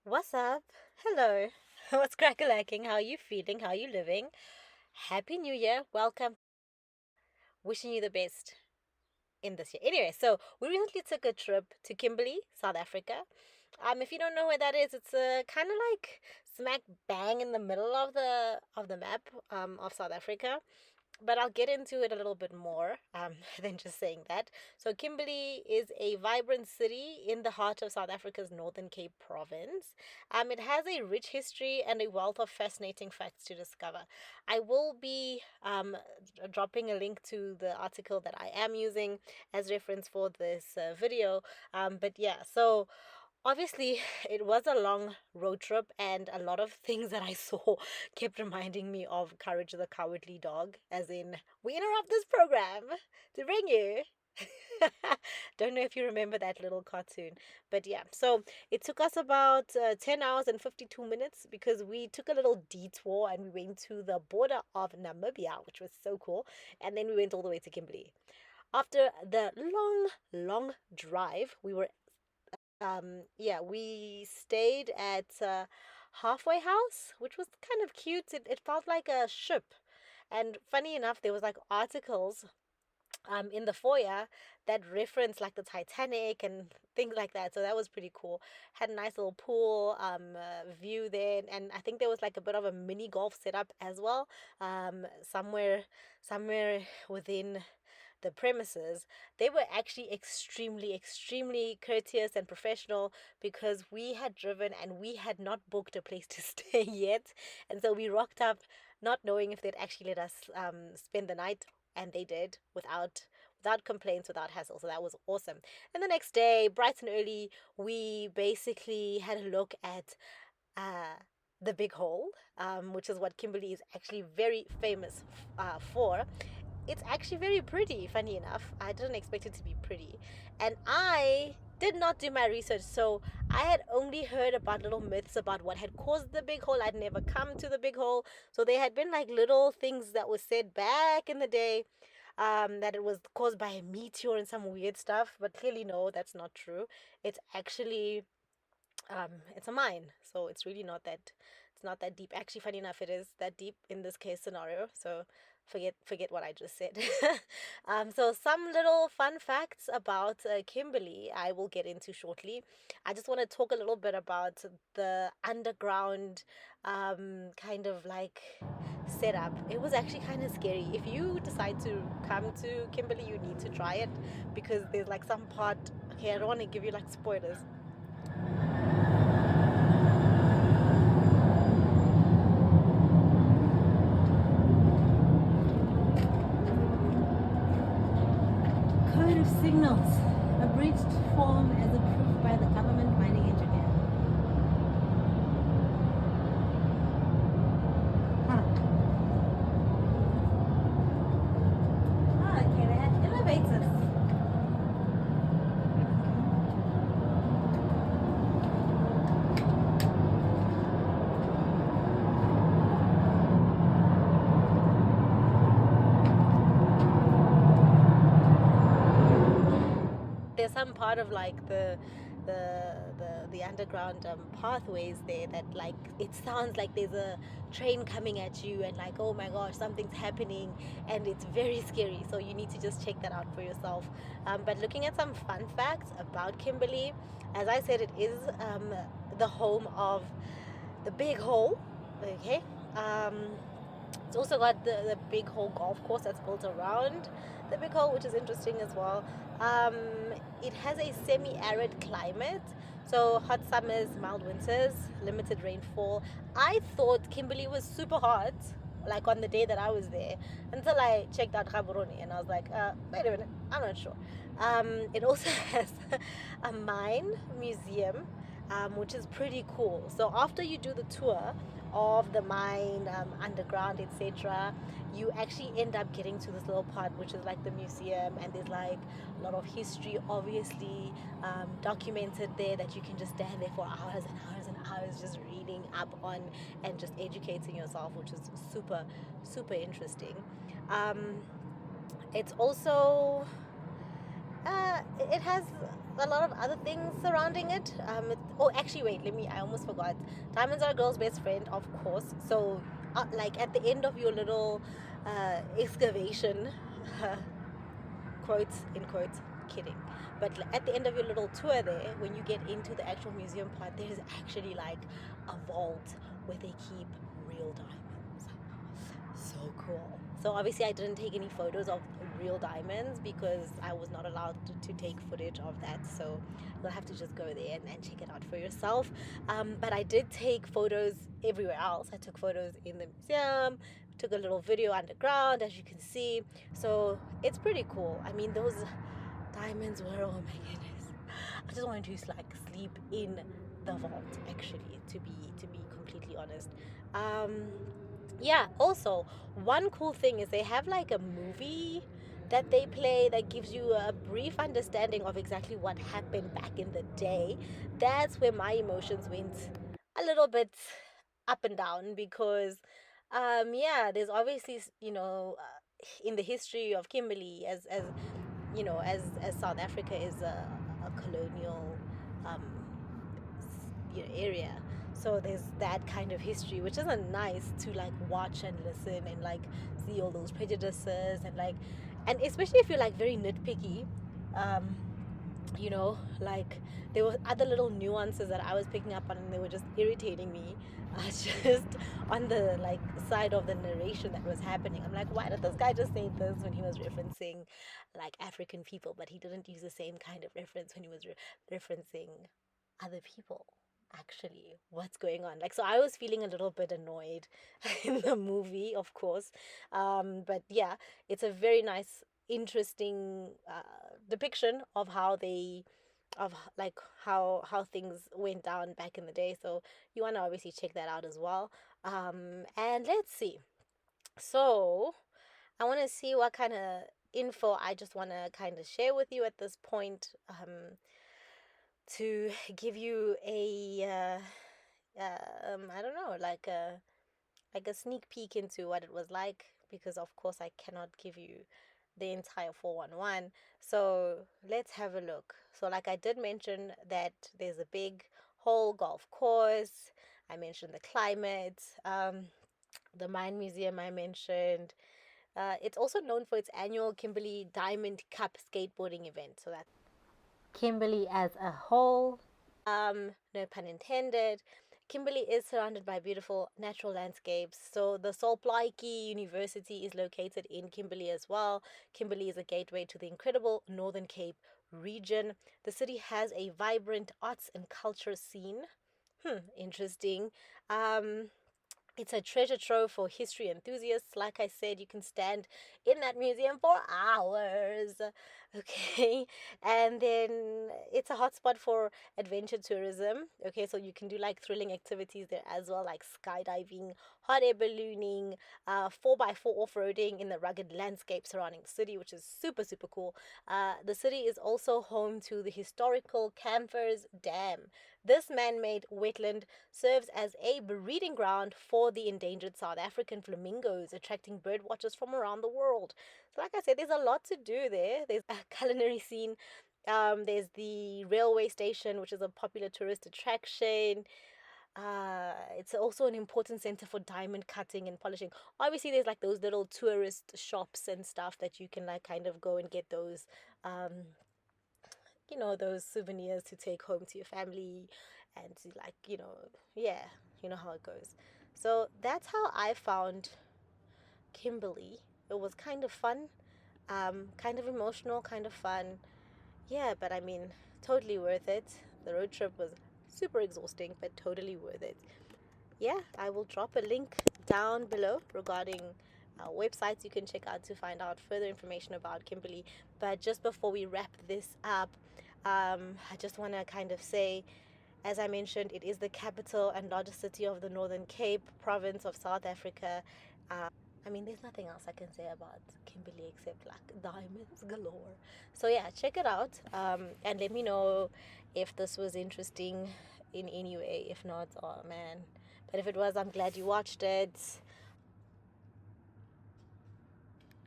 What's up? Hello. What's crack-a-lacking? How are you feeling? How are you living? Happy New Year. Welcome. Wishing you the best in this year. Anyway, so we recently took a trip to Kimberley, South Africa. If you don't know where that is, it's kind of like smack bang in the middle of the map of South Africa. But I'll get into it a little bit more than just saying that. So, Kimberley is a vibrant city in the heart of South Africa's Northern Cape province. It has a rich history and a wealth of fascinating facts to discover. I will be dropping a link to the article that I am using as reference for this video. But yeah, so obviously, it was a long road trip, and a lot of things that I saw kept reminding me of Courage the Cowardly Dog, as in, we interrupt this program to bring you. Don't know if you remember that little cartoon, but yeah. So it took us about 10 hours and 52 minutes because we took a little detour and we went to the border of Namibia, which was so cool. And then we went all the way to Kimberley. After the long drive, we stayed at halfway house, which was kind of cute. It felt like a ship. And funny enough, there was like articles in the foyer that reference like the Titanic and things like that. So that was pretty cool. Had a nice little pool view there, and I think there was like a bit of a mini golf setup as well. Somewhere within the premises. They were actually extremely courteous and professional because we had driven and we had not booked a place to stay yet. And so we rocked up not knowing if they'd actually let us spend the night, and they did without complaints, without hassle. So that was awesome. And the next day, bright and early, we basically had a look at the big hole, which is what Kimberley is actually very famous for. It's actually very pretty, funny enough. I didn't expect it to be pretty. And I did not do my research, so I had only heard about little myths about what had caused the big hole. I'd never come to the big hole. So there had been like little things that were said back in the day, that it was caused by a meteor and some weird stuff, but clearly no, that's not true. It's actually it's a mine, so it's not that deep. Actually, funny enough, it is that deep in this case scenario. So forget what I just said. So some little fun facts about Kimberley I will get into shortly. I just want to talk a little bit about the underground kind of like setup. It was actually kind of scary. If you decide to come to Kimberley, you need to try it because there's like some part. Okay, I don't want to give you like spoilers. Code of signals, abridged form as approved by the government mining engineer. Huh. Okay, they had elevators. There's some part of like the underground pathways there that like it sounds like there's a train coming at you and like, oh my gosh, something's happening, and it's very scary, so you need to just check that out for yourself. But looking at some fun facts about Kimberley, as I said, it is the home of the Big Hole. Okay. It's also got the Big Hole golf course that's built around the Big Hole, which is interesting as well. Um, it has a semi-arid climate, so hot summers, mild winters, limited rainfall. I thought Kimberley was super hot, like on the day that I was there, until I checked out Gaborone and I was like, wait a minute, I'm not sure. It also has a mine museum, which is pretty cool. So after you do the tour of the mine, underground, etc., you actually end up getting to this little part, which is like the museum, and there's like a lot of history, obviously, documented there that you can just stand there for hours and hours and hours just reading up on and just educating yourself, which is super interesting. It's also It has a lot of other things surrounding it. Oh, actually, wait, I almost forgot. Diamonds are a girl's best friend, of course. So, like at the end of your little excavation, quotes in quotes, kidding. But at the end of your little tour there, when you get into the actual museum part, there's actually like a vault where they keep real diamonds. So cool. So obviously I didn't take any photos of real diamonds because I was not allowed to take footage of that. So you'll have to just go there and check it out for yourself. But I did take photos everywhere else. I took photos in the museum, took a little video underground, as you can see. So it's pretty cool. I mean, those diamonds were, oh my goodness. I just wanted to like sleep in the vault, actually, to be completely honest. Um, yeah, also, one cool thing is they have like a movie that they play that gives you a brief understanding of exactly what happened back in the day. That's where my emotions went a little bit up and down because, yeah, there's obviously, in the history of Kimberley, as you know, as South Africa is a colonial um, area. So there's that kind of history, which isn't nice to like watch and listen and like see all those prejudices and like, and especially if you're like very nitpicky, um, like there were other little nuances that I was picking up on and they were just irritating me. Just on the like side of the narration that was happening. I'm like, why did this guy just say this when he was referencing like African people, but he didn't use the same kind of reference when he was referencing other people? Actually, what's going on? Like, so I was feeling a little bit annoyed in the movie, of course. But yeah, it's a very nice, interesting depiction of how they of like how things went down back in the day. So you want to obviously check that out as well. And let's see. So I want to see what kind of info I just want to kind of share with you at this point, to give you I don't know, like a sneak peek into what it was like, because of course I cannot give you the entire 411. So let's have a look. So like I did mention that there's a big whole golf course. I mentioned the climate, the mine museum I mentioned. It's also known for its annual Kimberley Diamond Cup skateboarding event. So that's Kimberley as a whole. No pun intended. Kimberley is surrounded by beautiful natural landscapes. So the Solplaiki University is located in Kimberley as well. Kimberley is a gateway to the incredible Northern Cape region. The city has a vibrant arts and culture scene. Interesting. Um, it's a treasure trove for history enthusiasts. Like I said, you can stand in that museum for hours. Okay. And then it's a hotspot for adventure tourism. Okay. So you can do like thrilling activities there as well, like skydiving, hot air ballooning, 4x4 off roading in the rugged landscape surrounding the city, which is super, super cool. The city is also home to the historical Campers Dam. This man made wetland serves as a breeding ground for the endangered South African flamingos, attracting bird watchers from around the world. So, like I said, there's a lot to do there. There's a culinary scene. There's the railway station, which is a popular tourist attraction. It's also an important center for diamond cutting and polishing. Obviously, there's like those little tourist shops and stuff that you can like kind of go and get those those souvenirs to take home to your family and to like, yeah, you know how it goes. So that's how I found Kimberley. It was kind of fun, kind of emotional, kind of fun. Yeah, but I mean, totally worth it. The road trip was super exhausting, but totally worth it. Yeah, I will drop a link down below regarding websites you can check out to find out further information about Kimberley. But just before we wrap this up, I just want to kind of say, as I mentioned, it is the capital and largest city of the Northern Cape province of South Africa. I mean, there's nothing else I can say about Kimberley except like diamonds galore. So yeah, check it out, and let me know if this was interesting in any way. If not, oh man. But if it was, I'm glad you watched it.